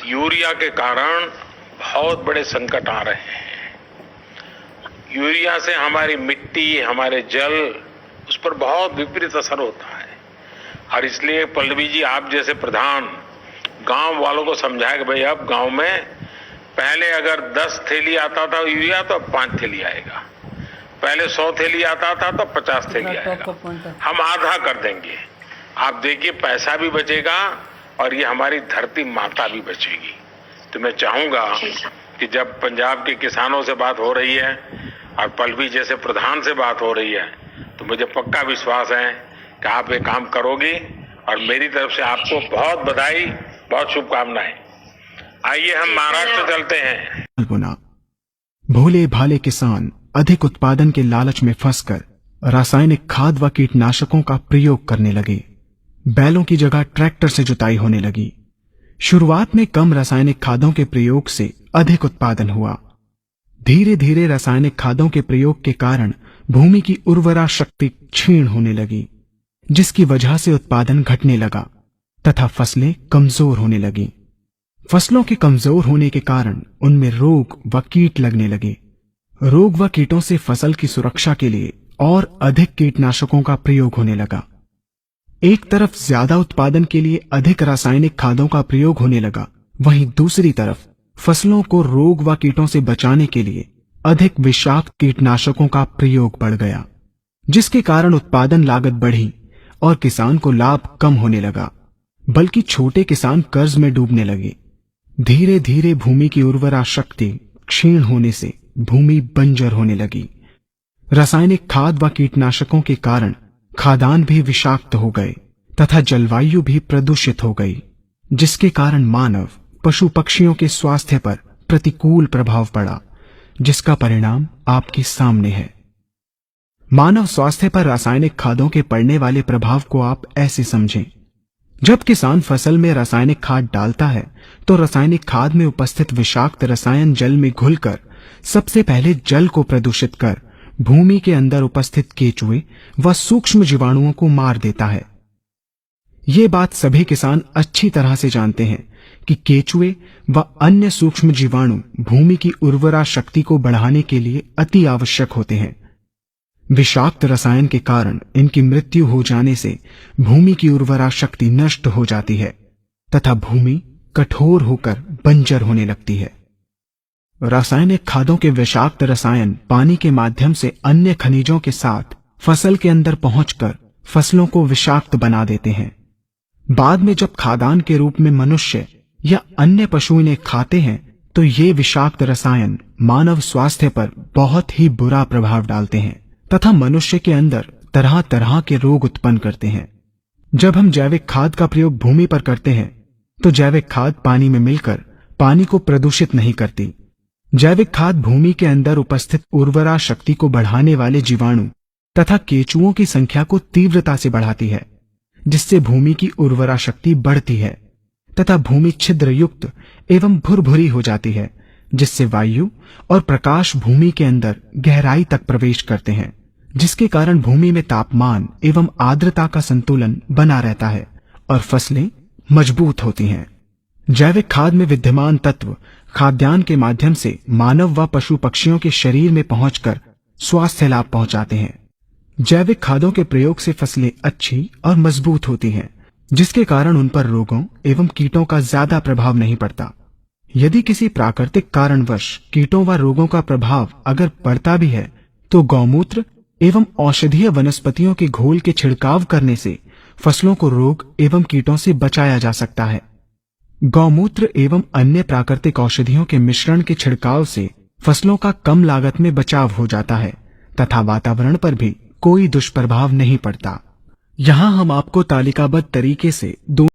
Urea के कारण बहुत बड़े संकट आ रहे हैं। यूरिया से हमारी मिट्टी, हमारे जल, उस पर बहुत विपरीत असर होता है। और इसलिए पल्लवी जी, आप जैसे प्रधान गांव वालों को समझाए कि भाई अब गांव में पहले अगर 10 थैली आता था यूरिया तो अब 5 थैली आएगा, पहले 100 थैली आता था तो 50 थैली आएगा, हम आधा कर देंगे। आप देखिए पैसा भी बचेगा और ये हमारी धरती माता भी बचेगी। तो मैं चाहूंगा कि जब पंजाब के किसानों से बात हो रही है और पल्लवी जैसे प्रधान से बात हो रही है तो मुझे पक्का विश्वास है कि आप ये काम करोगी और मेरी तरफ से आपको बहुत बधाई, बहुत शुभकामनाएं। आइए हम महाराष्ट्र चलते हैं। भोले भाले किसान अधिक उत्पादन के लालच में फंसकर रासायनिक खाद व कीटनाशकों का प्रयोग करने लगे। बैलों की जगह ट्रैक्टर से जुताई होने लगी। शुरुआत में कम रासायनिक खादों के प्रयोग से अधिक उत्पादन हुआ। धीरे धीरे रासायनिक खादों के प्रयोग के कारण भूमि की उर्वरा शक्ति क्षीण होने लगी, जिसकी वजह से उत्पादन घटने लगा तथा फसलें कमजोर होने लगी। फसलों के कमजोर होने के कारण उनमें रोग व कीट लगने लगे। रोग व कीटों से फसल की सुरक्षा के लिए और अधिक कीटनाशकों का प्रयोग होने लगा। एक तरफ ज्यादा उत्पादन के लिए अधिक रासायनिक खादों का प्रयोग होने लगा, वहीं दूसरी तरफ फसलों को रोग व कीटों से बचाने के लिए अधिक विषाक्त कीटनाशकों का प्रयोग बढ़ गया, जिसके कारण उत्पादन लागत बढ़ी और किसान को लाभ कम होने लगा, बल्कि छोटे किसान कर्ज में डूबने लगे। धीरे धीरे भूमि की उर्वरा शक्ति क्षीण होने से भूमि बंजर होने लगी। रासायनिक खाद व कीटनाशकों के कारण खाद्यान्न भी विषाक्त हो गए तथा जलवायु भी प्रदूषित हो गई, जिसके कारण मानव, पशु पक्षियों के स्वास्थ्य पर प्रतिकूल प्रभाव पड़ा, जिसका परिणाम आपके सामने है। मानव स्वास्थ्य पर रासायनिक खादों के पड़ने वाले प्रभाव को आप ऐसे समझें। जब किसान फसल में रासायनिक खाद डालता है तो रासायनिक खाद में उपस्थित विषाक्त रसायन जल में घुलकर सबसे पहले जल को प्रदूषित कर भूमि के अंदर उपस्थित केचुए व सूक्ष्म जीवाणुओं को मार देता है। ये बात सभी किसान अच्छी तरह से जानते हैं कि केचुए व अन्य सूक्ष्म जीवाणु भूमि की उर्वरा शक्ति को बढ़ाने के लिए अति आवश्यक होते हैं। विषाक्त रसायन के कारण इनकी मृत्यु हो जाने से भूमि की उर्वरा शक्ति नष्ट हो जाती है तथा भूमि कठोर होकर बंजर होने लगती है। रासायनिक खादों के विषाक्त रसायन पानी के माध्यम से अन्य खनिजों के साथ फसल के अंदर पहुंचकर फसलों को विषाक्त बना देते हैं। बाद में जब खाद्यान्न के रूप में मनुष्य या अन्य पशु इन्हें खाते हैं तो ये विषाक्त रसायन मानव स्वास्थ्य पर बहुत ही बुरा प्रभाव डालते हैं तथा मनुष्य के अंदर तरह तरह के रोग उत्पन्न करते हैं। जब हम जैविक खाद का प्रयोग भूमि पर करते हैं तो जैविक खाद पानी में मिलकर पानी को प्रदूषित नहीं करती। जैविक खाद भूमि के अंदर उपस्थित उर्वरा शक्ति को बढ़ाने वाले जीवाणु तथा केचुओं की संख्या को तीव्रता से बढ़ाती है, जिससे भूमि की उर्वरा शक्ति बढ़ती है तथा भूमि छिद्र युक्त एवं भुरभुरी हो जाती है, जिससे वायु और प्रकाश भूमि के अंदर गहराई तक प्रवेश करते हैं, जिसके कारण भूमि में तापमान एवं आर्द्रता का संतुलन बना रहता है और फसलें मजबूत होती हैं। जैविक खाद में विद्यमान तत्व खाद्यान्न के माध्यम से मानव व पशु पक्षियों के शरीर में पहुंचकर स्वास्थ्य लाभ पहुंचाते हैं। जैविक खादों के प्रयोग से फसलें अच्छी और मजबूत होती हैं, जिसके कारण उन पर रोगों एवं कीटों का ज्यादा प्रभाव नहीं पड़ता। यदि किसी प्राकृतिक कारणवश कीटों व रोगों का प्रभाव अगर पड़ता भी है तो गौमूत्र एवं औषधीय वनस्पतियों के घोल के छिड़काव करने से फसलों को रोग एवं कीटों से बचाया जा सकता है। गौमूत्र एवं अन्य प्राकृतिक औषधियों के मिश्रण के छिड़काव से फसलों का कम लागत में बचाव हो जाता है तथा वातावरण पर भी कोई दुष्प्रभाव नहीं पड़ता। यहाँ हम आपको तालिकाबद्ध तरीके से